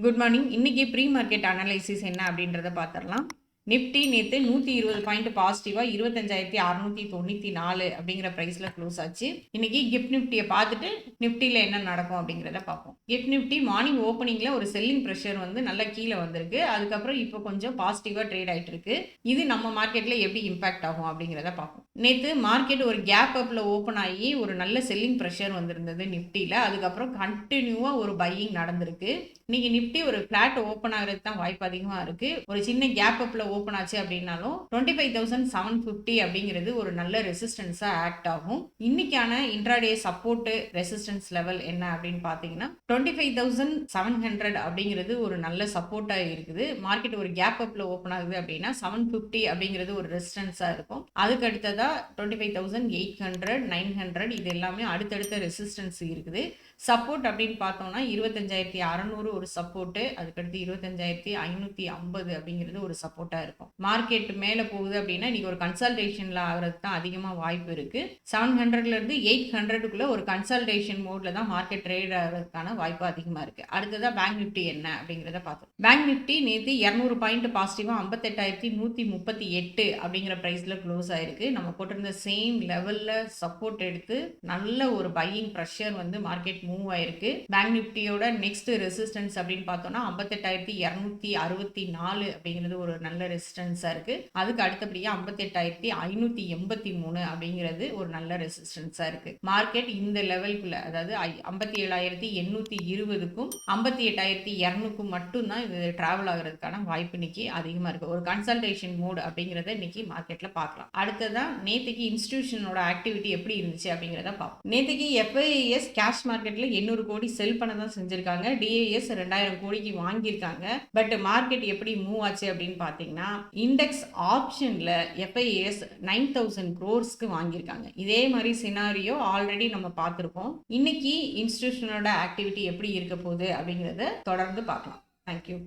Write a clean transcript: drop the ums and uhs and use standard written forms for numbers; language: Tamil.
Good morning. இன்னைக்கு ப்ரீ மார்க்கெட் அனலைசிஸ் என்ன அப்படின்றத பார்த்துடலாம். நிஃப்டி நேற்று 120 பாயிண்ட் பாசிட்டிவாக 25,694 அப்படிங்கிற ப்ரைஸில் க்ளோஸ் ஆச்சு. இன்னைக்கு கிஃப்ட் நிஃப்டியை பார்த்துட்டு நிஃப்டியில் என்ன நடக்கும் அப்படிங்கிறத பார்ப்போம். கிஃப்ட் நிஃப்டி மார்னிங் ஓப்பனிங்கில் ஒரு செல்லிங் ப்ரெஷர் வந்து நல்லா கீழே வந்திருக்கு. அதுக்கப்புறம் இப்போ கொஞ்சம் பாசிட்டிவாக ட்ரேட் ஆகிட்டு இருக்கு. இது நம்ம மார்க்கெட்டில் எப்படி இம்பாக்ட் ஆகும் அப்படிங்கிறத பார்ப்போம். நேற்று மார்க்கெட் ஒரு கேப் அப்பில் ஓப்பன் ஆகி ஒரு நல்ல செல்லிங் ப்ரெஷர் வந்திருந்தது நிஃப்டியில். அதுக்கப்புறம் கண்டினியூவாக ஒரு பையிங் நடந்திருக்கு. இன்னைக்கு நிஃப்டி ஒரு ஃபிளாட் ஓப்பன் ஆகிறதுக்கு தான் வாய்ப்பு அதிகமாக இருக்குது. ஒரு சின்ன கேப் அப்பில் ஓப்பன் ஆச்சு அப்படின்னாலும் 25,750 அப்படிங்கிறது ஒரு நல்ல ரெசிஸ்டன்ஸாக ஆக்ட் ஆகும். இன்னைக்கான இன்ட்ராடே சப்போர்ட் ரெசிஸ்டன்ஸ் லெவல் என்ன அப்படின்னு பார்த்தீங்கன்னா 25,700 அப்படிங்கிறது ஒரு நல்ல சப்போர்ட்டாக இருக்குது. மார்க்கெட் ஒரு கேப் அப்பில் ஓப்பன் ஆகுது அப்படின்னா 750 அப்படிங்கிறது ஒரு ரெசிஸ்டன்ஸாக இருக்கும். அதுக்கு அடுத்ததா 25,800 900 இது எல்லாமே அடுத்தடுத்த ரெசிஸ்டன்ஸ் இருக்குது. சப்போர்ட் அப்படின்னு பார்த்தோம்னா 25,600 ஒரு சப்போர்ட்டு, அதுக்கடுத்து 25,550 அப்படிங்கிறது ஒரு சப்போர்ட்டாக இருக்கும். மார்க்கெட் மேலே போகுது அப்படின்னா இன்னைக்கு ஒரு கன்சல்டேஷனில் ஆகிறது தான் அதிகமாக வாய்ப்பு இருக்குது. 700லேருந்து 800க்குள்ளே ஒரு கன்சல்டேஷன் மோடில் தான் மார்க்கெட் ட்ரேட் ஆகிறதுக்கான வாய்ப்பு அதிகமாக இருக்குது. அடுத்ததாக பேங்க் நிஃப்டி என்ன அப்படிங்கிறத பார்த்தோம். பேங்க் நிஃப்டி நேற்று 200 பாயிண்ட் பாசிட்டிவாக 58,138 அப்படிங்கிற ப்ரைஸில் க்ளோஸ் ஆயிருக்கு. நம்ம போட்டிருந்த சேம் லெவலில் சப்போர்ட் எடுத்து நல்ல ஒரு பையிங் ப்ரெஷர் வந்து மார்க்கெட் மூவ் ஆயிருக்கு. பேங்க் நிஃப்டியோட நெக்ஸ்ட் ரெசிஸ்டன்ஸ் அப்படின்னு பார்த்தோம்னா 58,264 அப்படிங்கிறது ஒரு நல்ல ரெசிஸ்டன்ஸா இருக்கு. அதுக்கு அடுத்தபடியா 58,583 அப்படிங்கிறது ஒரு நல்ல ரெசிஸ்டன்ஸா இருக்கு. மார்க்கெட் இந்த லெவலுக்குள்ள, அதாவது 57,820க்கும் 58,200க்கும் மட்டும்தான் இது டிராவல் ஆகிறதுக்கான வாய்ப்பு இன்னைக்கு அதிகமா இருக்கு. ஒரு கன்சல்டேஷன் மோட் அப்படிங்கிறத இன்னைக்கு மார்க்கெட்ல பார்க்கலாம். அடுத்ததான் நேற்றுக்கு இன்ஸ்டிடியூஷனோட ஆக்டிவிட்டி எப்படி இருந்துச்சு அப்படிங்கிறத பார்ப்போம். நேற்றுக்கு FIIs கேஷ் மார்க்கெட்ல 800 கோடி செல் பண்ண தான் செஞ்சிருக்காங்க. DIS 2000 கோடிக்கு வாங்கியிருக்காங்க. பட் மார்க்கெட் எப்படி மூவ் ஆச்சு அப்படின்னு பார்த்தீங்கன்னா இண்டெக்ஸ் ஆப்ஷன்ல FIIs 9,000 crores வாங்கியிருக்காங்க. இதே மாதிரி சினாரியோ ஆல்ரெடி நம்ம பார்த்துருக்கோம். இன்னைக்கு இன்ஸ்டிடியூஷனோட ஆக்டிவிட்டி எப்படி இருக்க போகுது அப்படிங்கிறத தொடர்ந்து பார்க்கலாம். தேங்க்யூ.